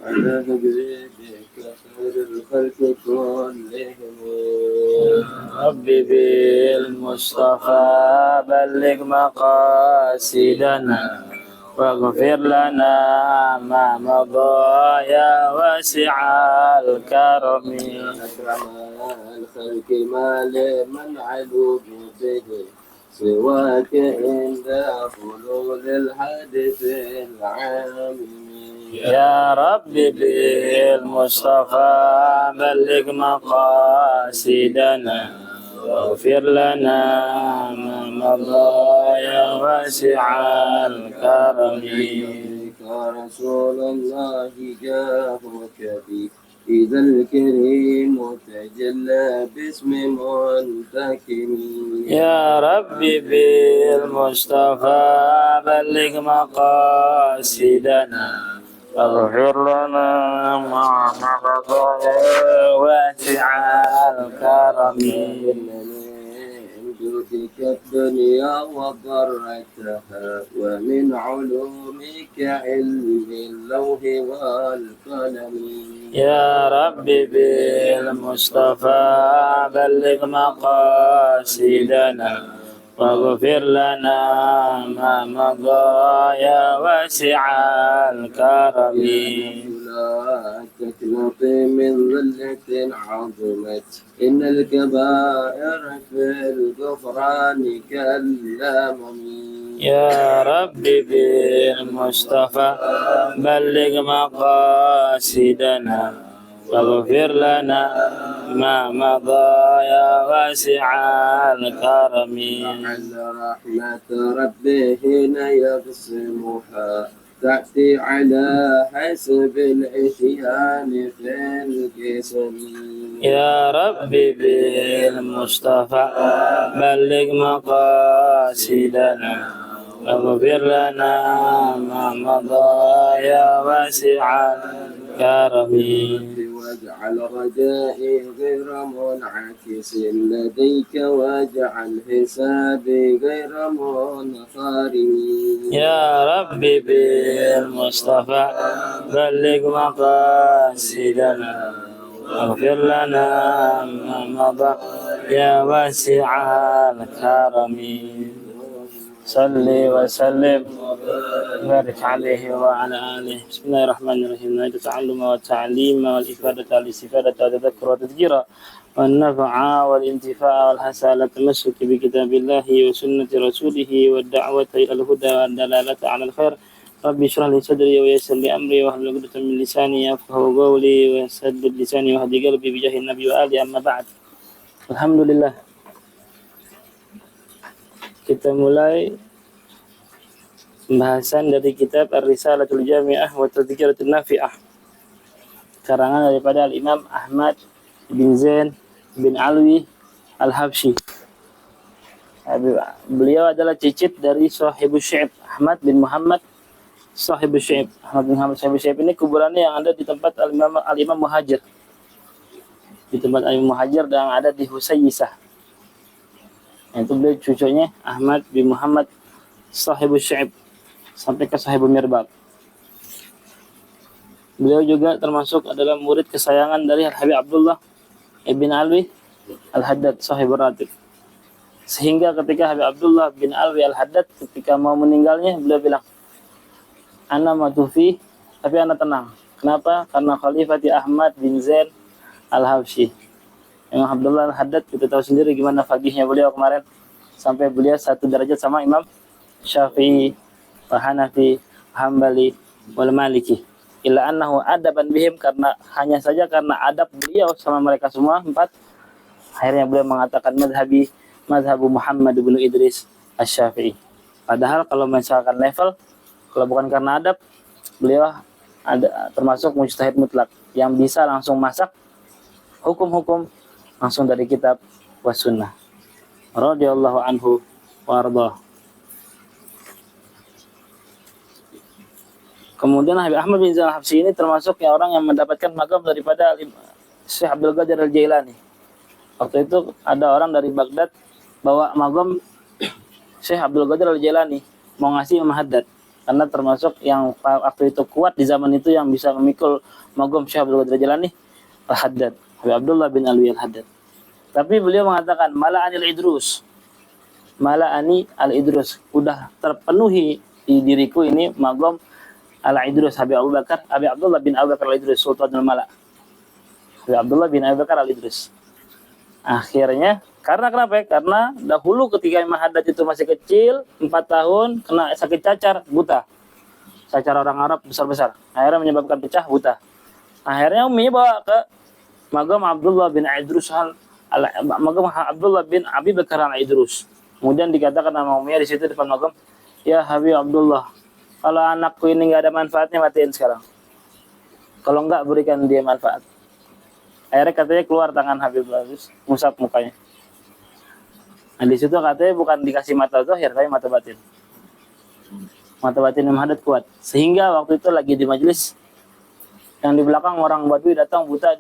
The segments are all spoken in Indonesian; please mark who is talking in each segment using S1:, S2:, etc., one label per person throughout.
S1: على تجريدك خير الخلق كلهم.
S2: رب بالمصطفى بلغ مقاصدنا واغفر لنا ما مضى يا واسع الكرم.
S1: أكرم الخلق ما لمن علو به سواك عند حلول الحادث العام.
S2: يا رب بالمصطفى بلغ مقاصدنا واغفر لنا ما مضى يا واسع الكرم.
S1: رسول الله جاءك بي إذا الكريم تجلى باسم منتكم.
S2: يا رب بالمصطفى بلغ مقاصدنا واغفر لنا ما مضى واسع الكرم.
S1: من جودك الدنيا وضرتها ومن علومك علم اللوح والقلم.
S2: يا رب بالمصطفى بلغ مقاصدنا واغفر لنا ما مضى يا واسع الكرم.
S1: لا تقنط من ظلة عظمت إن الكبائر في الغفران كالأمم.
S2: يا رب بالمصطفى بلغ مقاصدنا واغفر لنا ما مضى يا واسع الكرم.
S1: لعل رحمة ربه حين يقسمها تأتي على حسب العصيان في القسم.
S2: يا رب بالمصطفى بلغ مقاصدنا واغفر لنا ما مضى يا واسع الكرم.
S1: واجعل رجائي غير منعكس لديك واجعل حسابي غير منخرم.
S2: يا رب بالمصطفى بلغ مقاصدنا واغفر لنا ما مضى يا واسع الكرم. صل وسلم وبارك عليه وعلى آله. بسم الله الرحمن الرحيم. نريد التعلم والتعليم والإفادة والاستفادة والتذكر والتذكير والنفع والانتفاع والحث على التمسك بكتاب الله وسنة رسوله والدعوة إلى الهدى والدلالة على الخير. رب اشرح لي صدري ويسر لي أمري واحلل عقدة من لساني يفقهوا قولي ويسدد لساني واهد قلبي بجاه النبي وآله. أما بعد. Alhamdulillah, kita mulai pembahasan dari kitab Ar-Risalatul Jami'ah wa Tadhkiratul Nafi'ah, karangan daripada Al-Imam Ahmad bin Zain bin Alwi Al-Habsyi. Beliau adalah cicit dari Sahibus Syi'b Ahmad bin Muhammad Sahibus Syi'b. Ahmad bin Muhammad Sahibus Syi'b ini kuburannya yang ada di tempat Al-Imam Muhajir. Di tempat Al-Imam Muhajir yang ada di Husayyisah. Itu beliau cucunya Ahmad bin Muhammad Sahibus Syi'b sampai ke Sahibul Mirbab. Beliau juga termasuk adalah murid kesayangan dari Habib Abdullah ibn Alwi Al-Haddad Sahibur Ratib. Sehingga ketika Habib Abdullah bin Alwi Al-Haddad ketika mau meninggalnya, beliau bilang, "Ana matufi, tapi ana tenang." Kenapa? Karena Khalifati Ahmad bin Zain Al-Habsyi. Imam Abdullah Al-Haddad kita tahu sendiri gimana faqihnya beliau kemarin, sampai beliau satu derajat sama Imam Syafi'i, Hanafi, Hambali, wal Maliki. Illa annahu adaban bihim, karena hanya saja karena adab beliau sama mereka semua empat, akhirnya beliau mengatakan madhabu Muhammad bin Idris Asy-Syafi'i. Padahal kalau misalkan level, kalau bukan karena adab, beliau ada termasuk mujtahid mutlak yang bisa langsung masak hukum-hukum langsung dari kitab was sunnah. Radhiyallahu anhu wa ardhah. Kemudian Habib Ahmad bin Zain Al-Habsyi ini termasuk yang orang yang mendapatkan magam daripada Syekh Abdul Qadir Al-Jailani. Waktu itu ada orang dari Baghdad bawa magam Syekh Abdul Qadir Al-Jailani, mau ngasih Imam Haddad. karena termasuk yang waktu itu kuat di zaman itu yang bisa memikul magom Syekh Abdul Qadir Jailani Al-Haddad, Habib Abdullah bin Alwi Al-Haddad. Tapi beliau mengatakan mala'anil idrus, mala'ani al-idrus, udah terpenuhi di diriku ini magom al-idrus Habib Abu Bakar, Habib Abdullah bin Abu Bakar al-Idrus Sultanul Mala, Habib Abdullah bin Abu Bakar al-Idrus. Akhirnya karena kenapa ya? Karena dahulu ketika Imam Haddad itu masih kecil, 4 tahun, kena sakit cacar, buta. Cacar orang Arab besar-besar. Akhirnya menyebabkan pecah, buta. Akhirnya Umi bawa ke magam Abdullah bin Idrus magam Abdullah bin Abi Bakar al-Idrus. Kemudian dikatakan nama Umi di situ depan magam, ya Habib Abdullah, kalau anakku ini nggak ada manfaatnya, matiin sekarang. Kalau nggak, berikan dia manfaat. Akhirnya katanya keluar tangan Habib Abdullah, ngusap mukanya. Nah di situ katanya bukan dikasih mata zahir, tapi mata batin. Mata batin Imam Haddad kuat. Sehingga waktu itu lagi di majelis, yang di belakang orang Badui datang buta,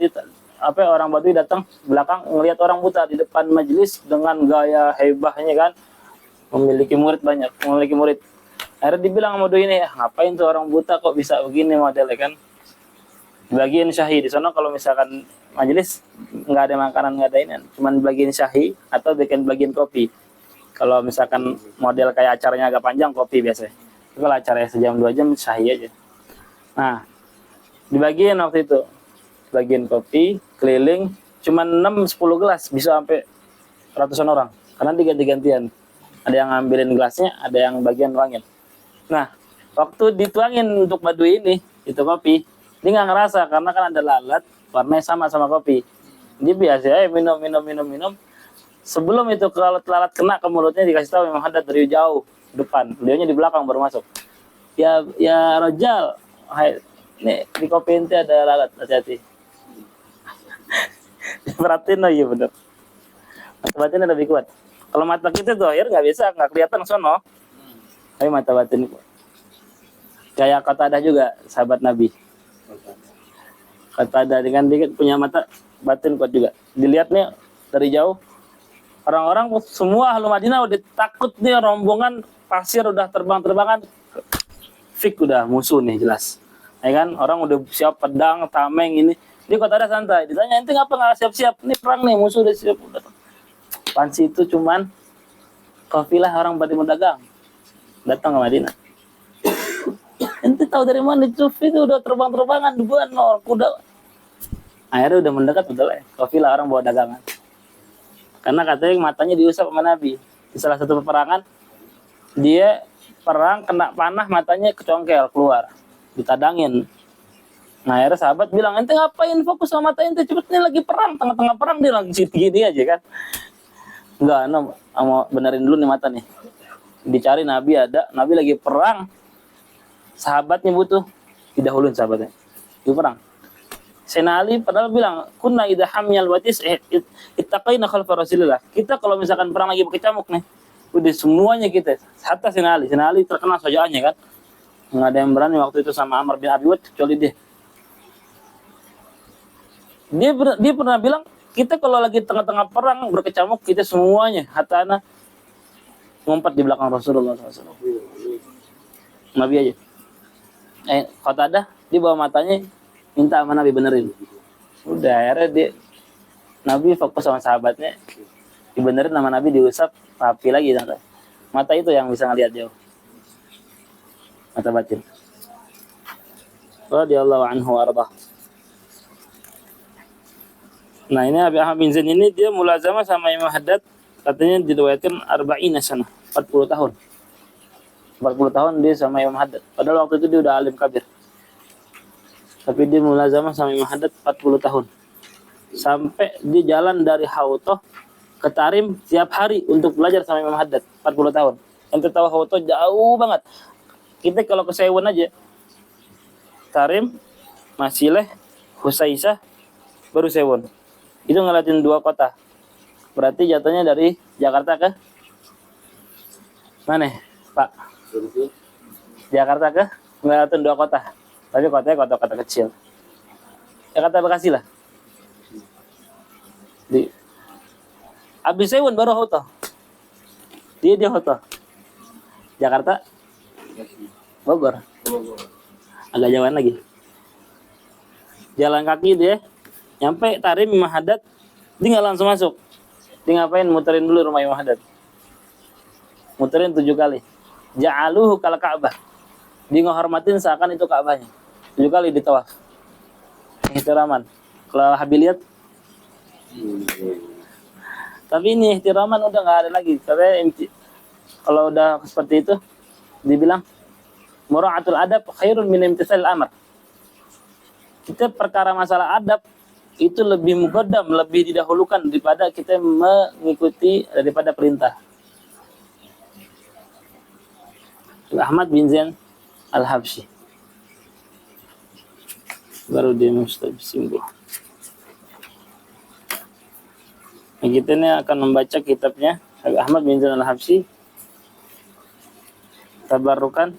S2: orang Badui datang belakang ngelihat orang buta di depan majelis dengan gaya hebahnya kan, memiliki murid banyak, memiliki murid. Akhirnya dibilang sama Badui ini, ngapain tuh orang buta kok bisa begini modelnya kan? Bagian syahi di sana kalau misalkan majelis nggak ada makanan, nggak ada ini, cuman bagian syahi atau bikin bagian kopi. Kalau misalkan model kayak acaranya agak panjang, kopi biasanya. Kalau acaranya sejam 2 jam, syahi aja. Nah, di bagian waktu itu bagian kopi keliling cuman 6-10 gelas, bisa sampai ratusan orang karena diganti-gantian, ada yang ngambilin gelasnya, ada yang bagian nuangin. Nah, waktu dituangin untuk Badui ini itu kopi, dia nggak ngerasa karena kan ada lalat warnanya sama kopi. Dia biasa ya minum. Sebelum itu kalau lalat kena ke mulutnya, dikasih tahu Imam Haddad dari jauh depan, beliaunya di belakang baru masuk. Ya Rajal, hai, nih di kopi ente ada lalat, hati-hati. Perhatiin, oh iya bener. Mata batin lebih kuat. Kalau mata kita tuh akhir nggak bisa, nggak kelihatan sono. Tapi mata batin kayak kata ada juga sahabat Nabi. Kata ada dengan dia punya mata batin kuat juga. Dilihatnya dari jauh, orang-orang semua ahlu Madinah udah takut nih, rombongan pasir udah terbang-terbangan, fik udah musuh nih jelas. Ya kan, orang udah siap pedang, tameng ini. Dia kota ada santai, ditanya ente ngapa nggak siap-siap? Ini perang nih, musuh udah siap. Pansi itu cuman kafilah orang pada mau dagang datang ke Madinah. Ente tahu dari mana itu udah terbang-terbangan ribuan kuda. Akhirnya udah mendekat, betul ya, kafilah orang bawa dagangan. Karena katanya matanya diusap sama Nabi di salah satu peperangan, dia perang kena panah, matanya kecongkel keluar, ditadangin. Nah akhirnya sahabat bilang, ente ngapain fokus sama mata ente, cepet nih lagi perang, tengah-tengah perang dia lagi gini aja kan. Enggak, mau benerin dulu nih mata nih. Dicari Nabi ada, Nabi lagi perang, sahabatnya butuh, didahuluin sahabatnya, dia perang. Sayyidina Ali padahal bilang, kunna idha hamyal watis ittaqaina khalfa Rasulillah. Kita kalau misalkan perang lagi pakai camuk nih, udah semuanya kita. Hatta Sayyidina Ali terkenal sojaannya kan. Nggak ada yang berani waktu itu sama Amr bin Abi Wad kecuali dia. Dia pernah bilang, kita kalau lagi tengah-tengah perang berkecamuk, kita semuanya hatta ana ngumpet di belakang Rasulullah SAW. Nabi aja. Kata ada, dia bawa matanya, minta sama Nabi benerin. Udah akhirnya Nabi fokus sama sahabatnya, dibenerin sama Nabi, diusap rapi lagi santai. Mata itu yang bisa ngelihat jauh, mata batin. Radhiyallahu anhu warḍah. Nah ini Abi Ahmad bin Zain ini dia mulazamah sama Imam Haddad, katanya diriwayatkan 40 sanah, 40 tahun. 40 tahun dia sama Imam Haddad. Padahal waktu itu dia udah alim kabir. Tapi dia mulazamah sama Imam Haddad 40 tahun. Sampai dia jalan dari Hautoh ke Tarim tiap hari untuk belajar sama Imam Haddad 40 tahun. Ente tahu Hautoh jauh banget. Kita kalau ke Sewon aja, Tarim, Masileh, Husaisah, baru Sewon. Itu ngeliatin 2 kota. Berarti jatuhnya dari Jakarta ke mana, Pak? Jakarta ke ngeliatin 2 kota. Tapi kotanya kota-kota kecil. Jakarta Bekasi lah. Abis Sewon baru Hautoh. Dia Hautoh. Jakarta Bogor.
S1: Oh,
S2: Agak jauhan lagi. Jalan kaki dia, nyampe Tarim Imam Haddad, dia nggak langsung masuk. Dia ngapain? Muterin dulu rumah Imam Haddad. Muterin 7 kali. Ja'aluhu kal Ka'bah. Dia ngehormatin seakan itu Ka'bahnya. 7 kali ditawaf. Ihtiraman. Kalau Habib lihat, tapi ini ihtiraman udah nggak ada lagi. Karena kalau udah seperti itu, dibilang mura'atul adab khairun min imtithalil amr. Kita perkara masalah adab itu lebih muqaddam, lebih didahulukan daripada kita mengikuti daripada perintah. Ahmad bin Zain Al-Habsyi. Baru dia mustabsimbuh. Nah, kita ini akan membaca kitabnya Ahmad bin Zain Al-Habsyi, Tabarrukan,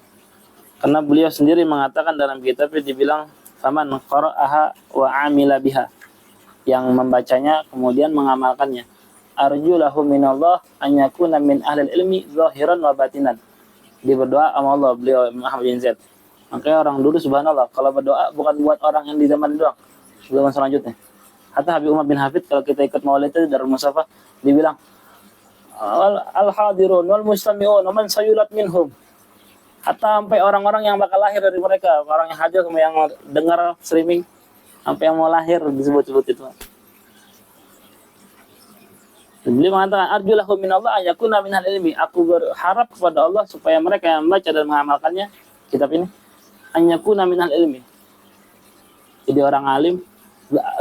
S2: karena beliau sendiri mengatakan dalam kitabnya, dibilang faman qara'aha wa amila biha, yang membacanya kemudian mengamalkannya, arju lahu minallah an yakuna min ahlil ilmi zahiran wa batinan. Dia berdoa sama Allah, beliau Ahmad bin Zaid. Makanya orang dulu subhanallah kalau berdoa bukan buat orang yang di zaman doang, zaman selanjutnya. Hatta Habib Umar bin Hafid kalau kita ikut maulid itu Darul Musafa, dibilang al-hadirun wal mustami'un wa man sayulat minhum. Hatta sampai orang-orang yang bakal lahir dari mereka, orang yang hadir sama yang dengar streaming, sampai yang mau lahir disebut-sebut itu. Beliau mengatakan arjulahu minallah ayakuna minal ilmi. Aku berharap kepada Allah supaya mereka yang membaca dan mengamalkannya kitab ini ayakuna minal ilmi. Jadi orang alim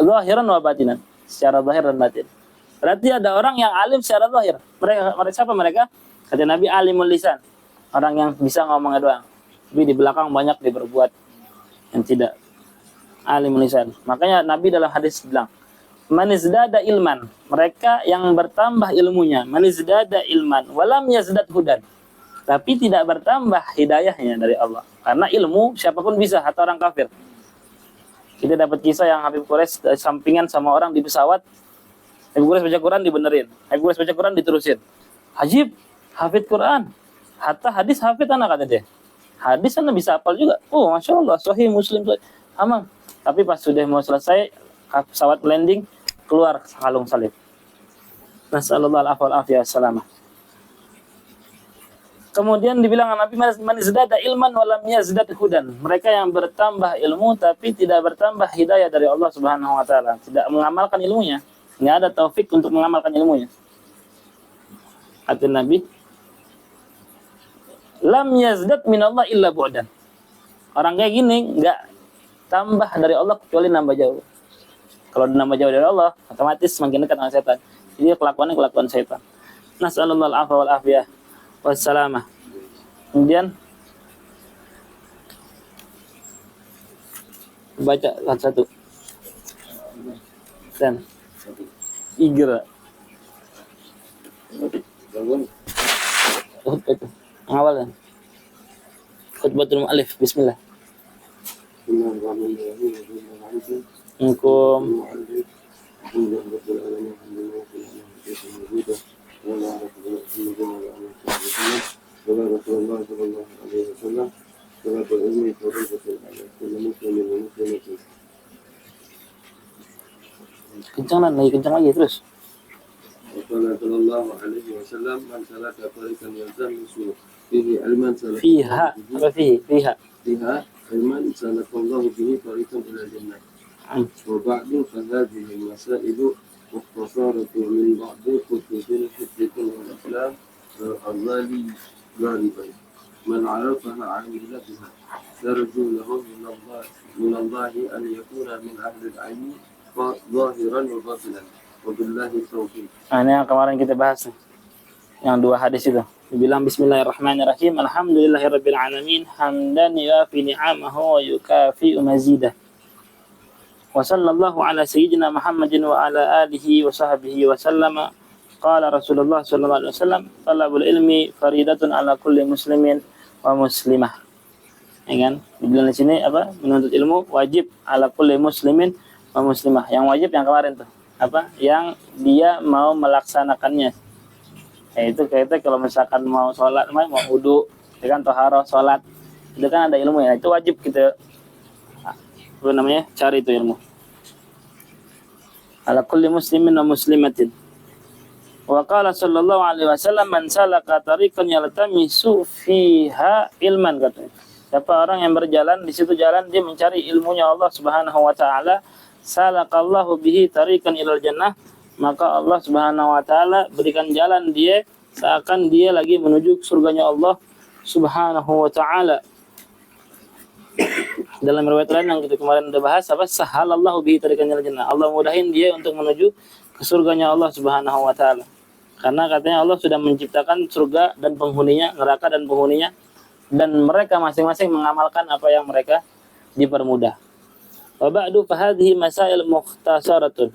S2: zahiran wa batinan, secara zahir dan batin. Berarti ada orang yang alim secara zahir. Mereka siapa mereka? Kata Nabi alimul lisan. Orang yang bisa ngomongnya doang. Tapi di belakang banyak dia berbuat yang tidak. Alimul lisan. Makanya Nabi dalam hadis bilang, manizdada ilman, mereka yang bertambah ilmunya, manizdada ilman walam yazdad hudan, tapi tidak bertambah hidayahnya dari Allah. Karena ilmu siapapun bisa, hatta orang kafir. Kita dapat kisah yang Habib Quraisy sampingan sama orang di pesawat. Habib Quraisy baca Quran dibenerin, Habib Quraisy baca Quran diterusin. Hajib, hafid Quran, hatta hadis hafid anak, kata dia. Hadis anak bisa hafal juga. Oh, masya Allah, Sahih Muslim, aman. Tapi pas sudah mau selesai, pesawat landing, keluar kalung salib. Nasallallahu alaihi wasallam. Kemudian dibilang Nabi, man izdada ilman walam yazdad hudan. Mereka yang bertambah ilmu tapi tidak bertambah hidayah dari Allah Subhanahu wa taala, tidak mengamalkan ilmunya. Enggak ada taufik untuk mengamalkan ilmunya. Kata Nabi, lam yazdad minallah illa bu'dan. Orang kayak gini enggak tambah dari Allah kecuali nambah jauh. Kalau nambah jauh dari Allah, otomatis semakin dekat dengan setan. Jadi kelakuannya kelakuan setan. Nasallallahu alaihi wal afiyah wassalamah. Kemudian baca satu dan igra. Awalnya khutbatul mu'allif. Bismillah. Hukum kencang lagi terus.
S1: Sallallahu alaihi wasallam, man salaka tariqan yaltamisu fihi ilman
S2: Fiha apa fiha
S1: ilman salakallahu bihi tariqan ila jannah. Wa ba'du fa hadhihi al-masail mukhtasaratu min ba'di kutubil hifdh wal islam al-Ghazali ghaliban. Man 'arafaha 'amila biha yarju lahu min Allah an yakuna min ahli al-'ilm zahiran wa batinan. Wabillahi taufiq.
S2: Ini yang kemarin kita bahas nih. Yang 2 hadis itu. Dibilang bismillahirrahmanirrahim. Alhamdulillahirabbil alamin hamdan yafi ni'amahu wa yukafi mazidah. Wa sallallahu ala sayyidina Muhammadin wa ala alihi wa sahbihi wa sallama. Qala Rasulullah sallallahu alaihi wasallam, talabul ilmi faridatun ala kulli muslimin wa muslimah. Ya kan? Dibilang di sini apa? Menuntut ilmu wajib ala kulli muslimin wa muslimah. Yang wajib yang kemarin tuh. Apa? Yang dia mau melaksanakannya. Yaitu kita kalau misalkan mau sholat, mau wudu, ya kan, toharoh, sholat, Itu kan ada ilmu ya. Itu wajib kita cari itu ilmu. Ala kulli muslimin wa muslimatin. Wa qala sallallahu alaihi wasallam man salaka tariqan yaltamisu fiha ilman, katanya. Siapa orang yang berjalan di situ jalan dia mencari ilmunya Allah Subhanahu wa taala, salakallahu bihi tariqan ilal jannah, maka Allah Subhanahu wa taala berikan jalan dia seakan dia lagi menuju surganya Allah Subhanahu wa taala. Dalam riwayat lain yang kita kemarin udah bahas, apa, sahalallahu bihi tariqan ilal jannah, Allah mudahin dia untuk menuju ke surganya Allah Subhanahu wa taala. Karena katanya Allah sudah menciptakan surga dan penghuninya, neraka dan penghuninya, dan mereka masing-masing mengamalkan apa yang mereka dipermudah. Wa ba'du fa hadhihi masail mukhtasaratun.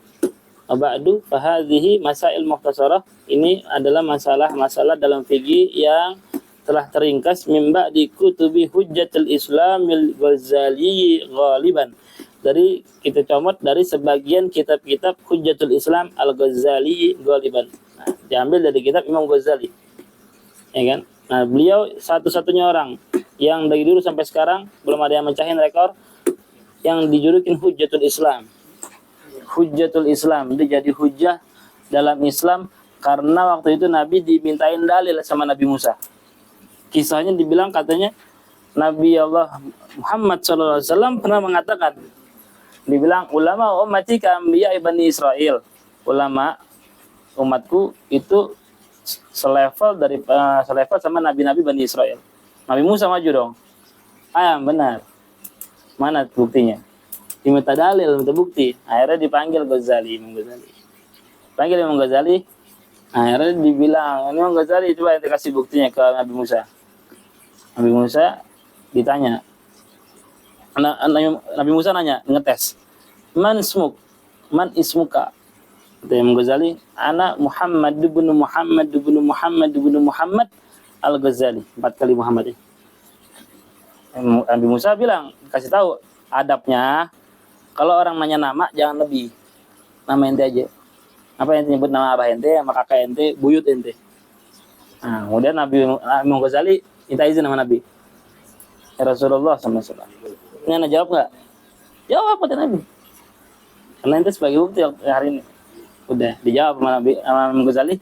S2: Wa ba'du fa hadhihi masail mukhtasarah. Ini adalah masalah-masalah dalam fikih yang telah teringkas min ba'di kutubi hujjatul Islamil Ghazali ghaliban. Dari kita comot dari sebagian kitab-kitab Hujjatul Islam Al-Ghazali ghaliban. Nah, diambil dari kitab Imam Ghazali. Ya kan? Nah, beliau satu-satunya orang yang dari dulu sampai sekarang belum ada yang mencahin rekor yang dijulukin Hujjatul Islam. Hujjatul Islam, dia jadi hujjah dalam Islam karena waktu itu Nabi dimintain dalil sama Nabi Musa. Kisahnya dibilang katanya Nabi Allah Muhammad SAW pernah mengatakan, dibilang ulama ummati ka anbiya Bani Israel. Ulama umatku itu selevel sama nabi-nabi Bani Israel. Nabi Musa maju dong. Benar. Mana buktinya? Diminta dalil, minta bukti. Akhirnya dipanggil Imam Ghazali. Panggil Imam Ghazali. Akhirnya dibilang, Imam Ghazali coba yang dikasih buktinya ke Nabi Musa. Nabi Musa ditanya. Nabi Musa nanya, ngetes. Man ismuka? Kata Imam Ghazali, ana Muhammad ibn Muhammad Al-Ghazali. 4 kali Muhammad. Nabi Musa bilang, kasih tahu adabnya, kalau orang nanya nama jangan lebih. Nama ente aja. Apa ente nyebut nama abah ente, sama kakak ente, buyut ente. Nah, kemudian Imam Ghazali minta izin sama Nabi. Ya Rasulullah SAW. Ini anak jawab nggak? Jawab kata Nabi. Karena ente sebagai bukti hari ini. Udah dijawab sama Nabi, sama Imam Ghazali.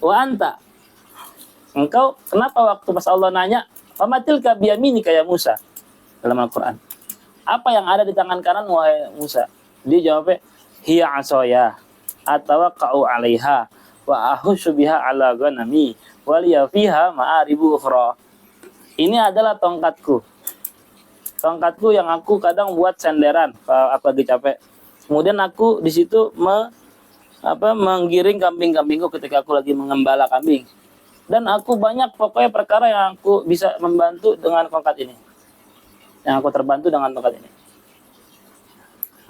S2: Wa anta, engkau kenapa waktu pas Allah nanya, "Famatilka biyaminika ya Musa?" dalam Al-Qur'an. Apa yang ada di tangan kanan wahai Musa? Dia jawabnya, hiya asaya atawaqqa'u 'alaiha wa ahussu biha 'ala ghanami wa liya fiha ma'aribu ukhra. Ini adalah tongkatku. Tongkatku yang aku kadang buat senderan kalau aku lagi capek. Kemudian aku di situ menggiring kambing-kambingku ketika aku lagi mengembala kambing. Dan aku banyak pokoknya perkara yang aku bisa membantu dengan tongkat ini. Yang aku terbantu dengan tongkat ini.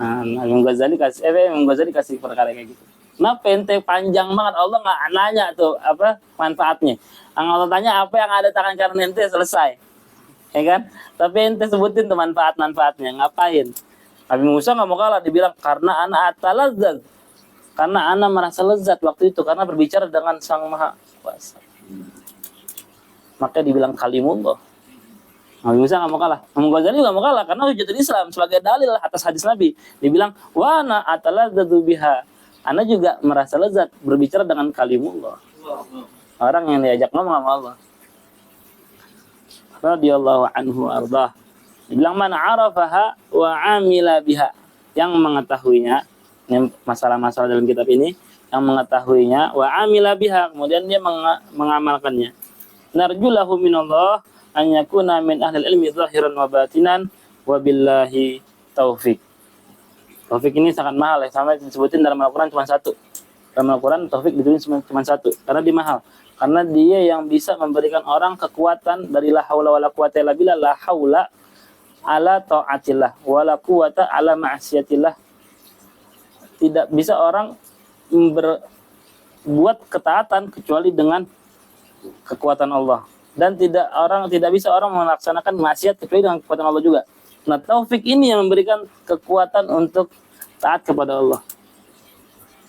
S2: Nah, Imam Ghazali kasih perkara kayak gitu. Kenapa ente panjang banget, Allah nggak nanya tuh apa manfaatnya. Allah tanya apa yang ada tangan kanan ente, selesai. Ya kan? Tapi ente sebutin tuh manfaat-manfaatnya, ngapain? Nabi Musa nggak mau kalah, dibilang karena ana atalazad, karena ana merasa lezat waktu itu karena berbicara dengan Sang Maha Kuasa. Maka dibilang kalimullah. Nabi Musa nggak mau kalah. Imam Ghazali juga nggak mau kalah karena hujjatul Islam sebagai dalil atas hadis Nabi. Dibilang wa ana atalazadu biha. Ana juga merasa lezat berbicara dengan kalimullah. Orang yang diajak ngomong sama Allah. Radhiyallahu anhu ardah. Dibilang man arafaha wa amila biha. Yang mengetahuinya, ini masalah-masalah dalam kitab ini, yang mengetahuinya wa amila biha, kemudian dia mengamalkannya. Narjulahu minallah an yakuna min ahli ilmi zahiran wa batinan wa billahi taufik. Taufik ini sangat mahal ya, sampai disebutin dalam Al-Quran cuma satu. Dalam Al-Quran taufik ditulis cuma satu, karena dia mahal. Karena dia yang bisa memberikan orang kekuatan dari la haula wala quwata illa billah, la haula ala ta'atillah wala quwata ala ma'siyatillah. Tidak bisa orang berbuat ketaatan kecuali dengan kekuatan Allah. Dan tidak bisa orang melaksanakan maksiat kecuali dengan kekuatan Allah juga. Nah, taufik ini yang memberikan kekuatan untuk taat kepada Allah.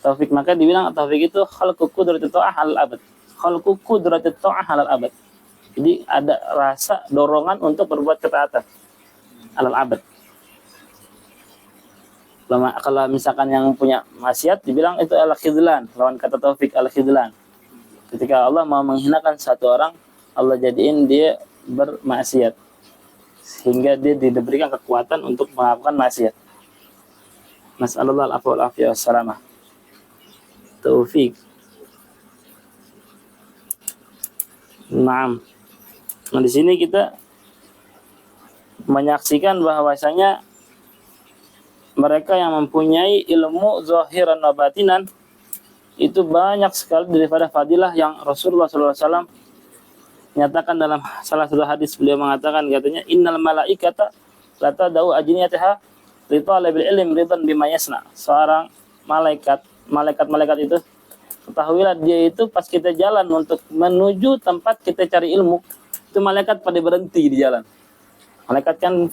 S2: Taufik, maka dibilang taufik itu khalqu qudratit ta'ah alal abad. Khalqu qudratit ta'ah alal abad. Jadi ada rasa dorongan untuk berbuat ketaatan alal abad. Kalau misalkan yang punya maksiat dibilang itu al-khidlan, lawan kata taufik al-khidlan. Ketika Allah mau menghinakan satu orang, Allah jadiin dia bermaksiat sehingga dia diberikan kekuatan untuk melakukan maksiat. Nas'alullah al-afwa wal afiyah wassalamah. Taufik. Naam. Nah, di sini kita menyaksikan bahwasanya mereka yang mempunyai ilmu zahiran wa batinan itu banyak sekali daripada fadilah yang Rasulullah SAW nyatakan dalam salah satu hadis. Beliau mengatakan, katanya, innal malaikata la tadau ajniyataha li talabil ilm ridan bima yasna. Seorang malaikat itu, ketahuilah dia itu pas kita jalan untuk menuju tempat kita cari ilmu, itu malaikat pada berhenti di jalan. Malaikat kan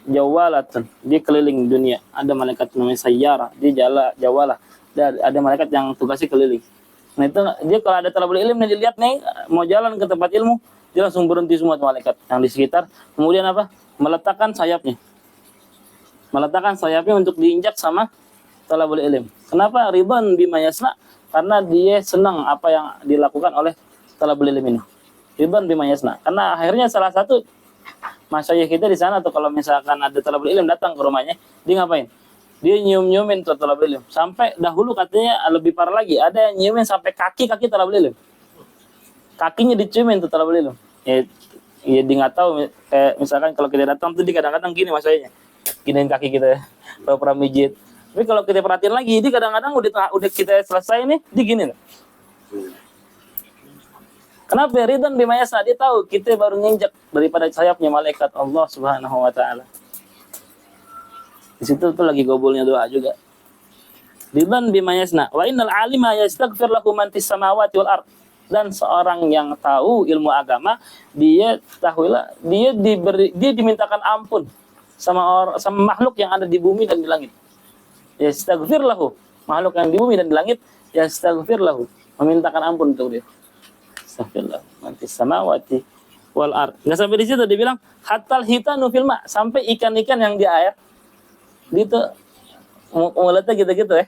S2: jawalatun, dia keliling dunia. Ada malaikat namanya sayyara, dia jawalah. Dan ada malaikat yang tugasnya keliling. Nah itu dia kalau ada talabul ilm yang dilihat nih mau jalan ke tempat ilmu, dia langsung berhenti semua malaikat yang di sekitar. Kemudian apa? Meletakkan sayapnya untuk diinjak sama talabul ilm. Kenapa? Ridwan bima yasna, karena dia senang apa yang dilakukan oleh talabul ilm ini. Ridwan bima yasna, karena akhirnya salah satu masyayikh kita di sana tuh kalau misalkan ada talabul ilm datang ke rumahnya, dia ngapain? Dia nyium-nyiumin tuh talabul ilm. Sampai dahulu katanya lebih parah lagi, ada yang nyiumin sampai kaki talabul ilm. Kakinya diciumin tuh talabul ilm. Ya dia nggak tahu, kayak misalkan kalau kita datang tuh dia kadang-kadang gini masyayiknya. Giniin kaki kita, pura-pura mijit. Tapi kalau kita perhatiin lagi, dia kadang-kadang udah kita selesai nih, dia gini. Kenapa? Ridwan bima yasna, dia tahu kita baru nginjak daripada sayapnya malaikat Allah Subhanahu wa taala. Di situ tuh lagi gobulnya doa juga. Ridwan bima yasna, wa innal alima yastaghfir lahu man fis samawati wal ard. Dan seorang yang tahu ilmu agama, dia dimintakan ampun sama makhluk yang ada di bumi dan di langit. Yastaghfir lahu, makhluk yang di bumi dan di langit, yastaghfir lahu, memintakan ampun untuk dia. Astagfirullah, mantis samawati wal ard. Enggak sampai di situ, dia bilang hatal hitanu fil ma, sampai ikan-ikan yang di air gitu mulutnya gitu-gitu ya.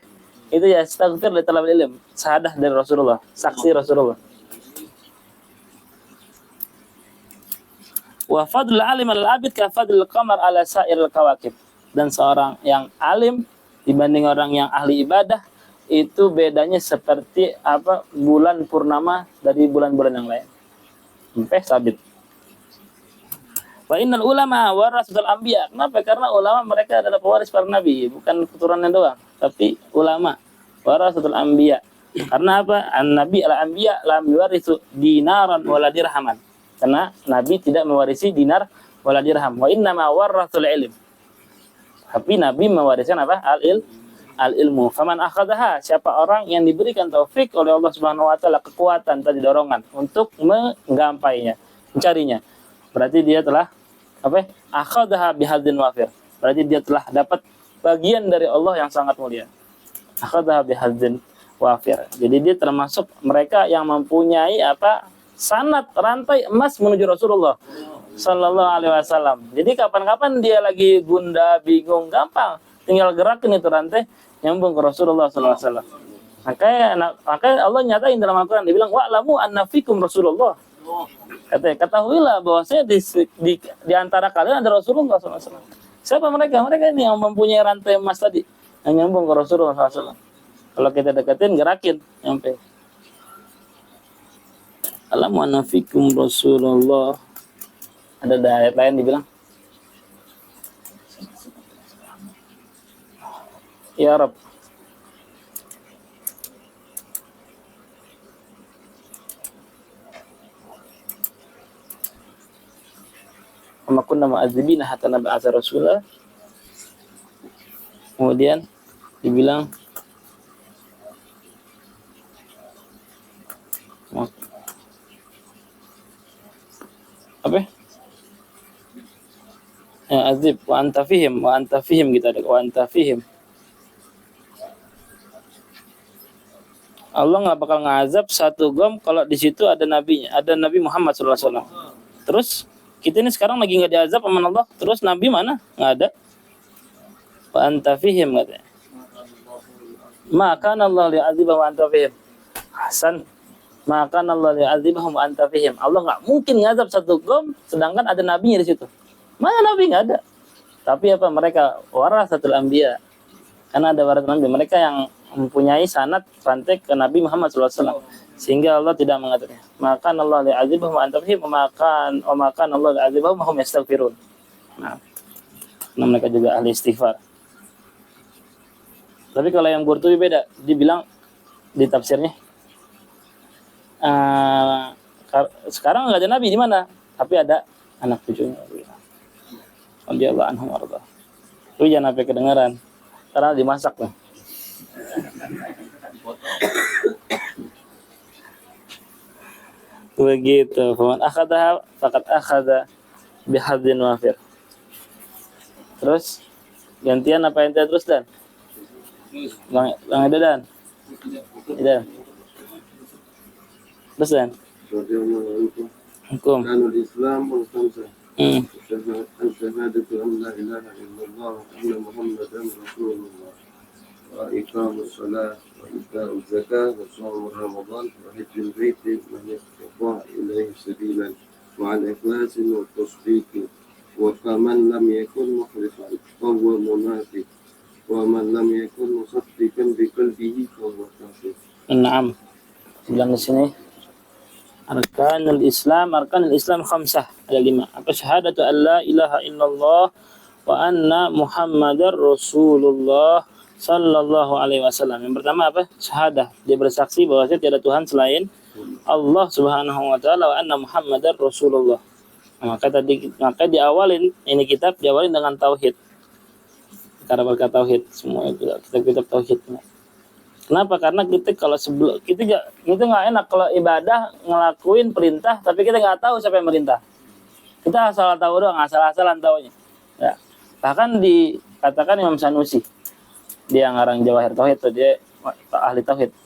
S2: Itu ya astagfir li talabul ilm, syahadah dari Rasulullah, saksi Rasulullah. Wa fadlul alim al-abid ka fadlul qamar ala sa'iril kawakib. Dan seorang yang alim dibanding orang yang ahli ibadah itu bedanya seperti apa bulan purnama dari bulan-bulan yang lain. Sampai sabit. Wa innal ulama warasatul anbiya. Kenapa? Karena ulama mereka adalah pewaris para nabi, bukan keturunannya doang, tapi ulama warasatul anbiya. Karena apa? An-nabi al-anbiya lam yuwarithu dinaran wala dirhaman. Karena nabi tidak mewarisi dinar wala dirham. Wa inna ma warathul ilm. Tapi nabi mewariskan apa? Al-ilmu. Faman akhadaha, siapa orang yang diberikan taufik oleh Allah Subhanahu wa taala, kekuatan tadi, dorongan untuk menggampainya, mencarinya. Berarti dia telah apa? Akhadaha bihadzin wafir. Berarti dia telah dapat bagian dari Allah yang sangat mulia. Akhadaha bihadzin wafir. Jadi dia termasuk mereka yang mempunyai apa? Sanad rantai emas menuju Rasulullah sallallahu alaihi wasallam. Jadi kapan-kapan dia lagi gundah, bingung, gampang tinggal gerakin itu rantai nyambung ke Rasulullah sallallahu alaihi wasallam. Makanya Allah nyatain dalam Al-Qur'an, dia bilang wa'lamu anna fikum Rasulullah. Ketahuilah bahwasanya di antara kalian ada Rasulullah sallallahu alaihi wasallam. Siapa mereka? Mereka ini yang mempunyai rantai emas tadi yang nyambung ke Rasulullah sallallahu alaihi wasallam. Kalau kita deketin, gerakin nyampe. Alamu anna fikum Rasulullah. Ada ayat lain dibilang ya Rabb. Wa kunna mu'adzibina hatta nab'atsa rasula. Kemudian dibilang apa? Ya, azib wa anta fihim gitu, ada wa anta fihim. Allah nggak bakal ngazab satu gom kalau di situ ada nabinya, ada Nabi Muhammad SAW. Terus kita ini sekarang lagi nggak diazab sama Allah. Terus Nabi mana? Nggak ada. Wa anta fihim katanya. Maka Allah li'adzibahum wa anta fihim. Hasan. Maka Allah li'adzibahum wa anta fihim. Allah nggak mungkin ngazab satu kaum sedangkan ada nabinya di situ. Mana nabi? Nggak ada. Tapi apa, mereka warasatul anbiya. Karena ada waras nabi, mereka yang mempunyai sanad rantai ke Nabi Muhammad SAW, sehingga Allah tidak mengaturnya. Maka Allah li'adzibahum wa anta fihim, maka Allah li'adzibahum wa hum yastaghfirun. Nah, mereka juga ahli istighfar. Tapi kalau yang Qurtubi beda, dibilang di tafsirnya sekarang nggak ada nabi di mana, tapi ada anak cucunya. Radhiyallahu anhum warḍah. Itu jangan sampai kedengaran, karena dimasak lah. Begitu. Faman akhadha faqad akhadha bihadzin wafir. Terus gantian apa yang terus dan Bang ada dan terus dan hukum
S1: Kanul Islam al-khamsah. Syahadatu an la ilaha illallah wa anna Muhammadan Rasulullah. وإقام الصلاة وإيتاء الزكاة وصوم رمضان وحج البيت من استطاع إليه سبيلا مع الإخلاص والتصديق ومن لم يكن مخلصا فهو منافق ومن لم يكن مصدقا بقلبه فهو كافر.
S2: Naam. Bilang di sini Arkanul Islam khamsah, ada 5. Apa? Syahadatu an la ilaha illallah wa anna Muhammadar Rasulullah sallallahu alaihi wasallam. Yang pertama apa? Syahadah. Dia bersaksi bahwa tiada Tuhan selain Allah Subhanahu wa taala wa anna Muhammadar Rasulullah. Maka diawalin ini kitab diawalin dengan tauhid. Karena berkata tauhid semua itu kitab-kitab tauhid. Kenapa? Karena kita kalau sebelum kita nggak enak kalau ibadah ngelakuin perintah tapi kita nggak tahu siapa yang merintah. Kita asal tahu doang, asal-asalan taunya. Ya. Bahkan dikatakan Imam Sanusi, dia ngarang Jawahir Tauhid tuh, dia ahli tauhid.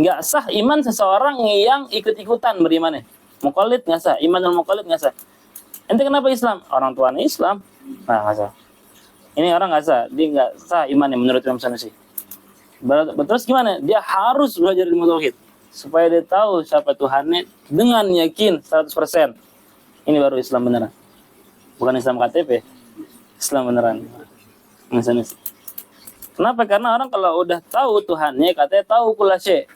S2: Nggak sah iman seseorang yang ikut-ikutan berimannya. Muqallid nggak sah, imanul muqallid nggak sah. Ente kenapa Islam? Orang tuanya Islam. Nah, nggak sah. Ini orang nggak sah, dia nggak sah imannya menurut Imam Sanusi. Terus gimana? Dia harus belajar ilmu tauhid supaya dia tahu siapa Tuhannya dengan yakin 100%. Ini baru Islam beneran. Bukan Islam KTP. Islam beneran. Imam Sanusi. Kenapa? Karena orang kalau udah tahu Tuhannya, katanya tahu kula syai',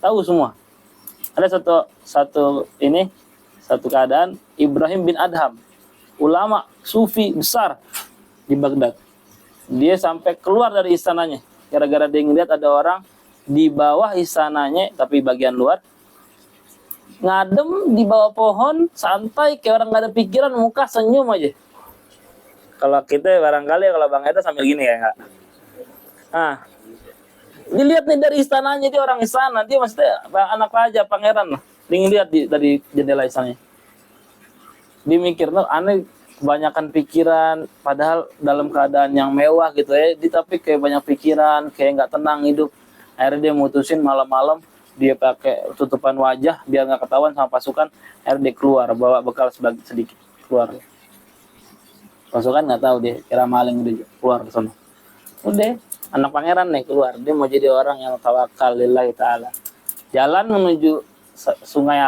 S2: tahu semua. Ada satu keadaan Ibrahim bin Adham, ulama sufi besar di Baghdad. Dia sampai keluar dari istananya gara-gara dia ngeliat ada orang di bawah istananya tapi bagian luar ngadem di bawah pohon santai kayak orang nggak ada pikiran, muka senyum aja. Kalau kita barangkali kalau Bang Eda sambil gini ya enggak. Nah, dilihat nih dari istananya, dia orang istana, dia maksudnya anak raja, pangeran lah. Dia ngeliat dari jendela istananya. Dia mikir, aneh kebanyakan pikiran, padahal dalam keadaan yang mewah gitu ya. Dia tapi kayak banyak pikiran, kayak nggak tenang hidup. Akhirnya dia mutusin malam-malam dia pakai tutupan wajah biar nggak ketahuan sama pasukan. Akhirnya dia keluar, bawa bekal sedikit keluar. Pasukan nggak tahu, dia kira maling, dia keluar ke sana. Udah, anak pangeran nih keluar, dia mau jadi orang yang tawakal lillahi ta'ala. Jalan menuju sungai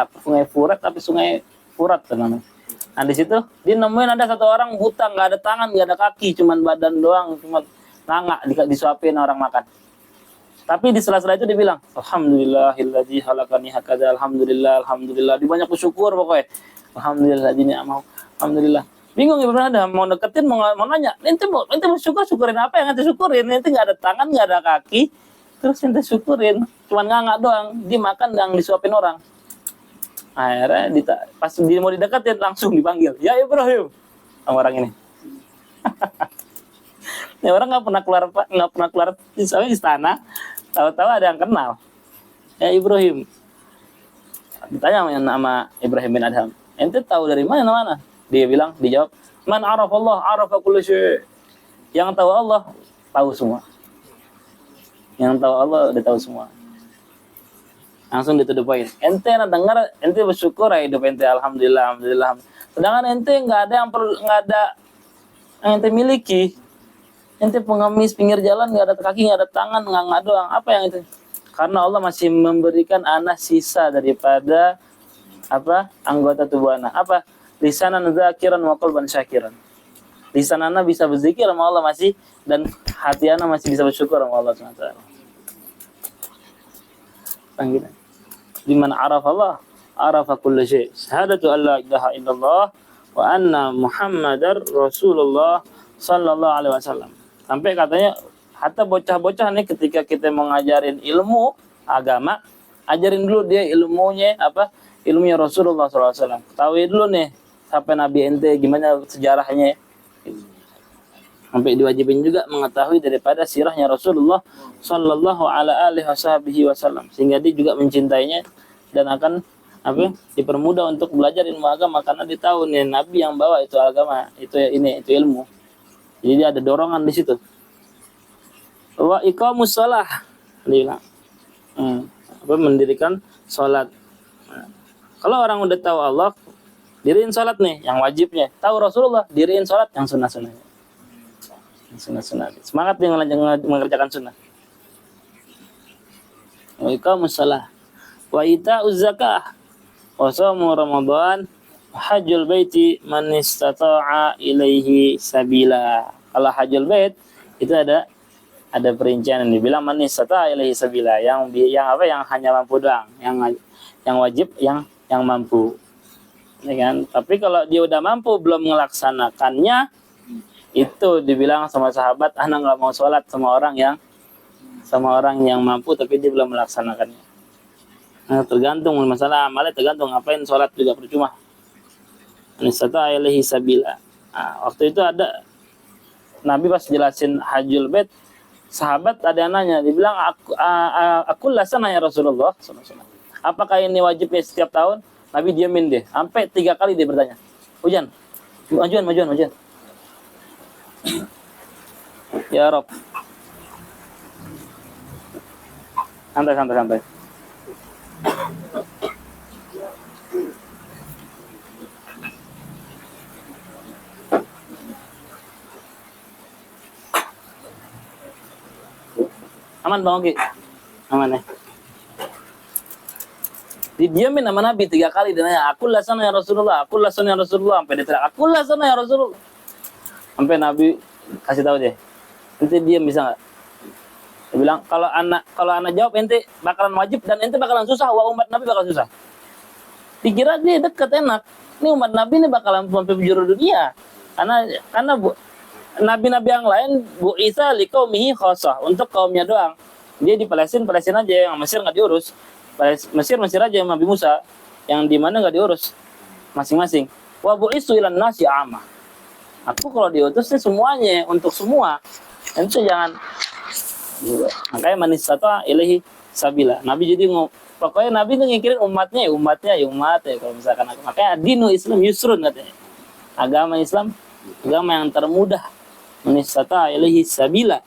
S2: Furat, tapi sungai Furat namanya. Nah di situ dia nemuin ada satu orang buta, nggak ada tangan, nggak ada kaki, cuman badan doang, cuma nganga disuapin orang makan. Tapi di sela-sela itu dia bilang, alhamdulillahilladzi khalaqani hakadza, alhamdulillah. Dia banyak bersyukur pokoknya. Alhamdulillah ini mau, alhamdulillah. Bingung Ibrahim ada mau deketin, mau nanya, ente syukurin apa yang ente syukurin? Ente nggak ada tangan, nggak ada kaki, terus ente syukurin, cuman nganga doang, dia makan yang disuapin orang. Akhirnya pas dia mau dideketin langsung dipanggil, ya Ibrahim, sama orang ini. Ini orang nggak pernah keluar istana, tahu-tahu ada yang kenal, ya Ibrahim. Ditanya nama Ibrahim bin Adham, ente tahu dari mana? Dia dijawab, man arafallah arafa kulli syai'. Yang tahu Allah tahu semua. Yang tahu Allah udah tahu semua. Langsung dituduh poin. Ente dengar, ente bersyukur ya hidup ente, alhamdulillah. Sedangkan ente nggak ada yang perlu, nggak ada yang ente miliki. Ente pengemis pinggir jalan, nggak ada kaki, nggak ada tangan, nggak doang. Apa yang itu? Karena Allah masih memberikan ana sisa daripada apa anggota tubuh ana. Apa? Lisanan dzakiran wa qalban syakiran. Lisan ana bisa berzikir sama Allah masih, dan hati ana masih bisa bersyukur sama Allah SWT. Liman arafa Allah, arafa kulli syai. Syahadatu an la ilaha illallah wa anna Muhammadar Rasulullah sallallahu alaihi wasallam. Sampai katanya hatta bocah-bocah nih ketika kita mau ngajarin ilmu agama, ajarin dulu dia ilmunya apa? Ilmunya Rasulullah sallallahu alaihi wasallam. Ketahui dulu nih sampai Nabi ente gimana sejarahnya. Sampai diwajibin juga mengetahui daripada sirahnya Rasulullah sallallahu alaihi wasallam, sehingga dia juga mencintainya dan akan apa? Dipermudah untuk belajar ilmu agama karena dia tahu nih Nabi yang bawa itu agama, itu ilmu. Jadi dia ada dorongan di situ. Wa iqamus shalah, dia bilang. Mendirikan salat. Kalau orang udah tahu Allah, diriin salat nih yang wajibnya. Tahu Rasulullah, diriin salat yang sunnah-sunnahnya. Sunnah-sunnah. Semangat dia mengerjakan sunnah. Wa iqamus shalah, wa ita'uz zakah, wa shaumu ramadan, hajjul baiti man istata'a ilaihi sabila. Kalau hajjul bait itu ada perincian yang dibilang man istata'a ilaihi sabila, yang apa, yang hanya mampu doang, yang wajib yang mampu. Ya kan? Tapi kalau dia udah mampu belum melaksanakannya, itu dibilang sama sahabat, anak nggak mau sholat sama orang yang mampu tapi dia belum melaksanakannya. Nah, tergantung masalah amalnya, tergantung ngapain sholat juga percuma. Istata'a ilaihi sabila. Nah, waktu itu ada Nabi pas jelasin hajjul bait, sahabat ada yang nanya, dibilang aku lasana ya Rasulullah. Apakah ini wajibnya setiap tahun? Nabi diamin deh, sampai 3 kali dia bertanya. Hujan, majuan. Ya Rob, santai. Aman Bang Oki? Aman ya? Didiamin sama Nabi 3 kali, dia nanya, aku lasana ya Rasulullah, sampai dia teriak, aku lasana ya Rasulullah. Sampai Nabi kasih tahu dia, ente diam bisa nggak? Dia bilang, kalau anak jawab ente bakalan wajib dan ente bakalan susah, umat Nabi bakal susah. Dikira dia dekat enak, ini umat Nabi ini bakalan sampai penjuru dunia, karena nabi-nabi yang lain bu Isa liqaumihi khassah, untuk kaumnya doang. Dia di Palestina aja, yang Mesir nggak diurus. Mesir aja yang Nabi Musa, yang di mana nggak diurus masing-masing. Wa bu'istu ilan nasi amah. Aku kalau diutus sih semuanya, untuk semua. Itu jangan. Makanya man istata'a ilaihi sabila. Nabi jadi pokoknya Nabi ngikirin umatnya kalau misalkan aku. Makanya dinu Islam yusrun katanya. Agama Islam agama yang termudah. Man istata'a ilaihi sabila.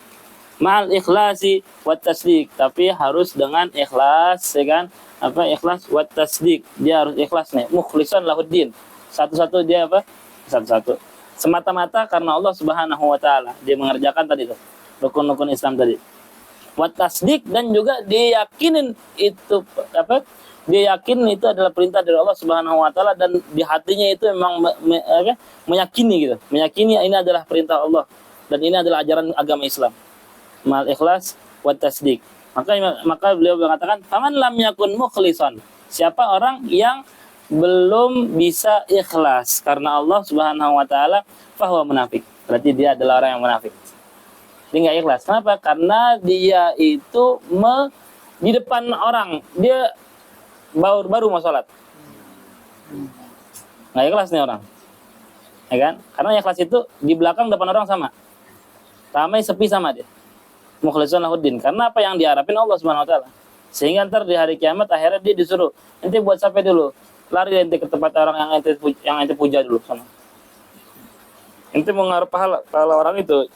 S2: Ma'al ikhlasi wat tasdik, tapi harus dengan ikhlas, ya kan? Apa ikhlas wat tasdik? Dia harus ikhlas nih, mukhlishan lahuddin. Satu-satu dia apa? Satu-satu. Semata-mata karena Allah Subhanahu wa taala. Dia mengerjakan tadi tuh rukun-rukun Islam tadi. Wat tasdik, dan juga dia yakinin itu apa? Dia yakin itu adalah perintah dari Allah Subhanahu wa taala, dan di hatinya itu memang meyakini gitu. Meyakini ini adalah perintah Allah dan ini adalah ajaran agama Islam. Mal ikhlas wa tasdik. Maka beliau mengatakan, faman lam yakun mukhlisan, siapa orang yang belum bisa ikhlas karena Allah Subhanahu wa taala, fahuwa munafik. Berarti dia adalah orang yang munafik. Dia enggak ikhlas. Kenapa? Karena dia itu di depan orang, dia baru mau sholat. Enggak ikhlas nih orang. Ya kan? Karena ikhlas itu di belakang depan orang sama. Ramai sepi sama dia. Mukhlisun lahuddin, karena apa yang diharapin Allah Subhanahu wa taala. Sehingga ntar di hari kiamat akhirnya dia disuruh, ente buat sampai dulu, lari ente ke tempat orang yang ente puja dulu sana. Ente mau ngarep pahala orang itu,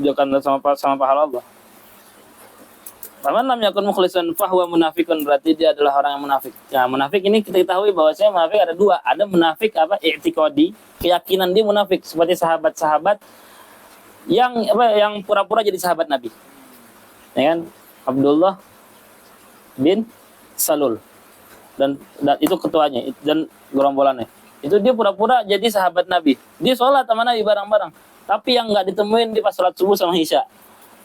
S2: jangan sama pahala Allah. Faman lam yakun mukhlisan fahuwa munafikun, berarti dia adalah orang yang munafik. Nah, munafik ini kita ketahui bahwasanya munafik ada dua. Ada munafik apa? I'tiqadi, keyakinan dia munafik seperti sahabat-sahabat yang apa? Yang pura-pura jadi sahabat Nabi. Ya kan? Abdullah bin Salul. Dan itu ketuanya dan gerombolannya. Itu dia pura-pura jadi sahabat Nabi. Dia sholat sama Nabi bareng-bareng. Tapi yang nggak ditemuin di pas sholat subuh sama Isya.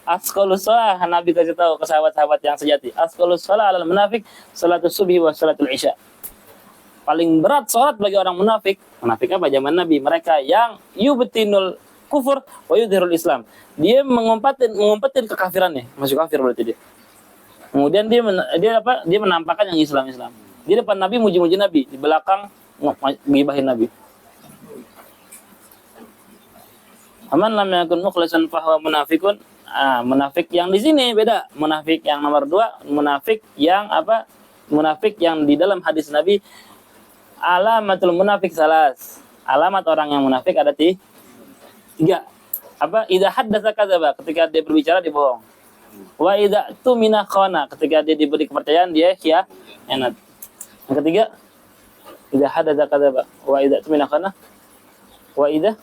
S2: Asqalus shalah, Nabi kasih tahu ke sahabat-sahabat yang sejati. Asqalus shalah alal munafik salatus subhi wa salatul isya. Paling berat salat bagi orang munafik. Munafik apa zaman Nabi? Mereka yang yubtinul kufur wa yudhirul Islam. Dia mengumpetin kekafirannya, masuk kafir berarti dia. Kemudian dia menampakkan yang Islam. Di depan Nabi muji-muji Nabi, di belakang gibahin Nabi. Aman lam yakun mukhlisan fahuwa munafikun. Munafik yang di sini beda. Munafik yang nomor 2, munafik yang apa? Munafik yang di dalam hadis Nabi, alamatul munafik salas. Alamat orang yang munafik ada 3. Apa? Idza haddatsa kadzaba, ketika dia berbicara dia bohong. Wa idza tumina khana, ketika dia diberi kepercayaan dia khianat. Yang ketiga, idza haddatsa kadzaba wa idza tumina khana wa idza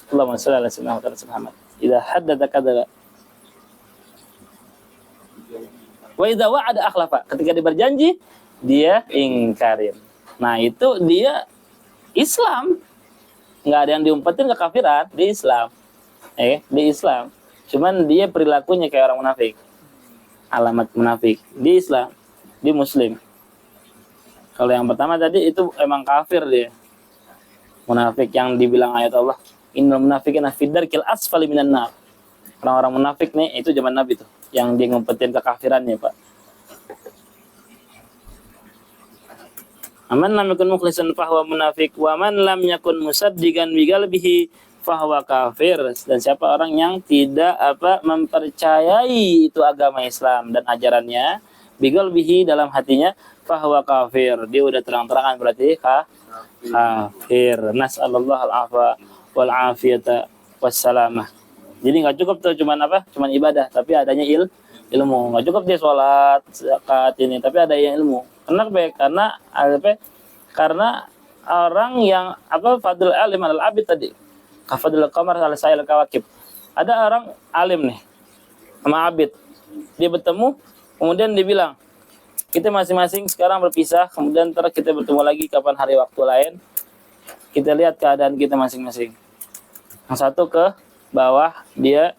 S2: Allahumma shalli ala sayyidina Muhammad. Idza haddatsa kadzaba wa idza wa'ada akhlafa, ketika dia berjanji dia ingkarin. Nah, itu dia Islam. Enggak ada yang diumpetin kekafiran, di Islam. Di Islam. Cuman dia perilakunya kayak orang munafik. Alamat munafik di Islam, di Muslim. Kalau yang pertama tadi itu emang kafir dia. Munafik yang dibilang ayat Allah, innal munafiqina fi darkil asfali minan nar. Orang-orang munafik nih itu zaman Nabi tuh, yang dia ngumpetin kekafirannya, Pak. Aman lam yakun mukhlisan fahuwa munafik wa man lam yakun musaddiqan bi qalbihi fahuwa kafir. Dan siapa orang yang tidak mempercayai itu agama Islam dan ajarannya bi qalbihi dalam hatinya, fahuwa kafir. Dia udah terang-terangan berarti kafir. Nas'allallahu al-afwa wal afiyata wassalamah. Jadi nggak cukup tuh cuman ibadah, tapi adanya ilmu. Nggak cukup dia sholat, zakat ini, tapi ada yang ilmu. Kenapa? Karena orang yang fadl alim al abid tadi, kafadul qamar al sail kawakib. Ada orang alim nih sama abid, dia bertemu, kemudian dia bilang, kita masing-masing sekarang berpisah, kemudian ntar kita bertemu lagi kapan hari waktu lain. Kita lihat keadaan kita masing-masing. Yang satu ke bawah, dia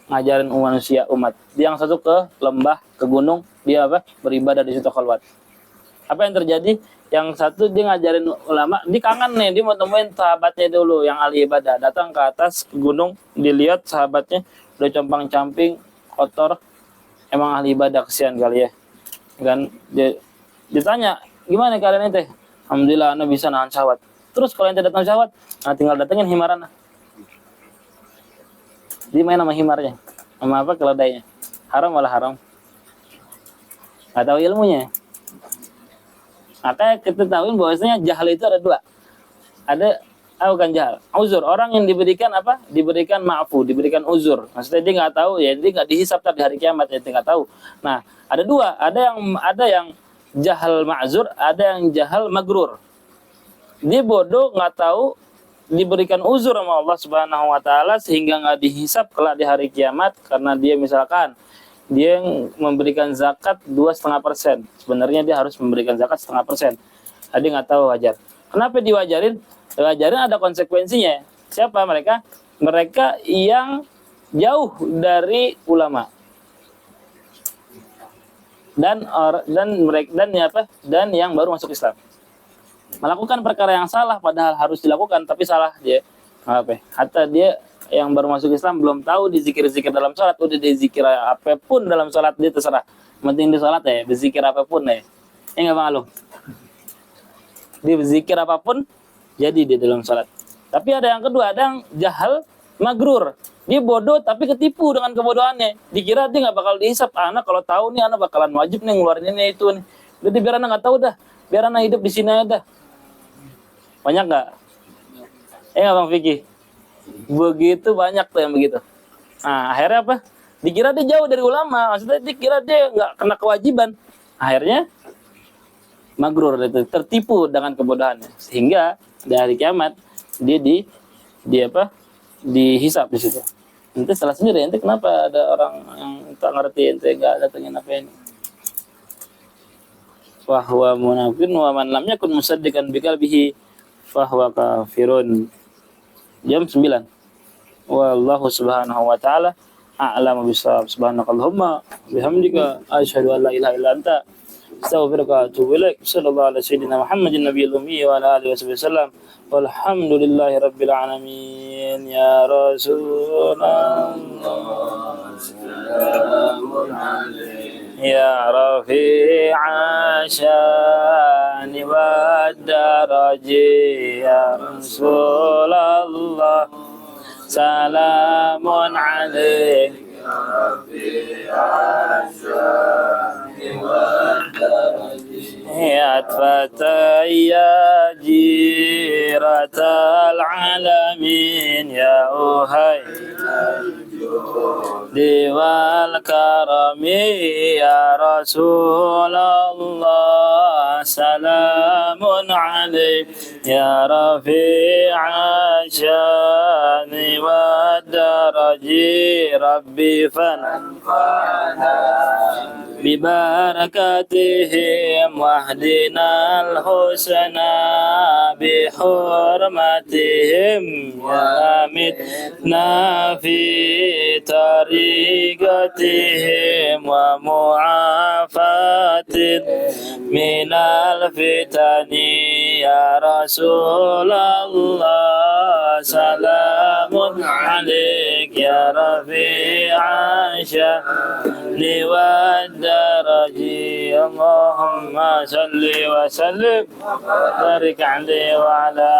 S2: ngajarin umat. Yang satu ke lembah, ke gunung, dia beribadah di situ khalwat. Apa yang terjadi? Yang satu dia ngajarin ulama, dia kangen nih, dia mau temuin sahabatnya dulu yang ahli ibadah. Datang ke atas ke gunung, dilihat sahabatnya udah compang-camping, kotor, emang ahli ibadah, kesian kali ya. Kan dia ditanya, gimana kalian teh? Alhamdulillah ana bisa nahan syahwat. Terus kalau ente datang syahwat, tinggal datengin himaran. Dia main sama himarnya, sama keledainya. Haram malah haram. Nggak tahu ilmunya. Maka kita tahuin bahwasanya jahal itu ada 2. Ada bukan jahal, uzur. Orang yang diberikan diberikan ma'fu, diberikan uzur. Maksudnya dia nggak tahu, ya dia nggak dihisab di hari kiamat, ya dia nggak tahu. Nah, ada 2. Ada yang jahal ma'zur, ada yang jahal magrur. Dia bodoh, nggak tahu, diberikan uzur sama Allah Subhanahu wa taala sehingga nggak dihisab kelak di hari kiamat karena dia misalkan dia memberikan zakat 2,5%. Sebenarnya dia harus memberikan zakat 0,5%. Dia nggak tahu wajar. Kenapa diwajarin? Diwajarin ada konsekuensinya. Siapa mereka? Mereka yang jauh dari ulama. Dan yang baru masuk Islam. Melakukan perkara yang salah padahal harus dilakukan, tapi salah dia. Hatta dia yang baru masuk Islam belum tahu dizikir-zikir dalam sholat, udah dizikir apapun dalam sholat dia terserah. Penting di sholat ya, berzikir apapun ya. Enggak malu. Dia berzikir apapun jadi dia dalam sholat. Tapi ada yang kedua, ada yang jahal magrur. Dia bodoh tapi ketipu dengan kebodohannya. Dikira dia nggak bakal dihisap. Anak kalau tahu nih, anak bakalan wajib nih ngeluarin ini itu nih. Jadi biar anak nggak tahu dah. Biar anak hidup di sini aja. Banyak nggak? Bang Fikih. Begitu banyak tuh yang begitu. Nah, akhirnya Dikira dia jauh dari ulama, maksudnya dikira dia nggak kena kewajiban. Akhirnya magrur itu, tertipu dengan kebodohannya, sehingga di hari kiamat dia dihisap di situ. Nanti salah sendiri, nanti kenapa ada orang yang tak ngerti, ente nggak datengin apa ini. Fahuwa munafiqun wa man lam yakun musaddiqan biqalbihi fahuwa kafirun. Jam 9. Wallahu subhanahu wa ta'ala a'lamu bishawab. Subhanakallahumma bihamdika asyhadu an la ilaha illa anta astaghfiruka wa atubu ilaik. Sallallahu ala sayyidina Muhammadin nabiyil ummi wa ala alihi wasallam. Walhamdulillahi rabbil alamin. Ya Rasulullah,
S1: salamun alaik.
S2: ya Rafi'a syani wa daraji, ya Rasulullah, salamun alaik. يا فتى يا جيرة العالمين يا أهي والكرم يا رسول الله، سلام عليك يا رفيع الشان والدرج، ربي فنفعنا ببركاتهم واهدنا الحسنى بحرمتهم وامتنا في طريقتهم ومعافاة من الفتن يا رسول الله، سلام عليك يا رفيع الشأن والدرج، اللهم صل وسلم وبارك عليه وعلى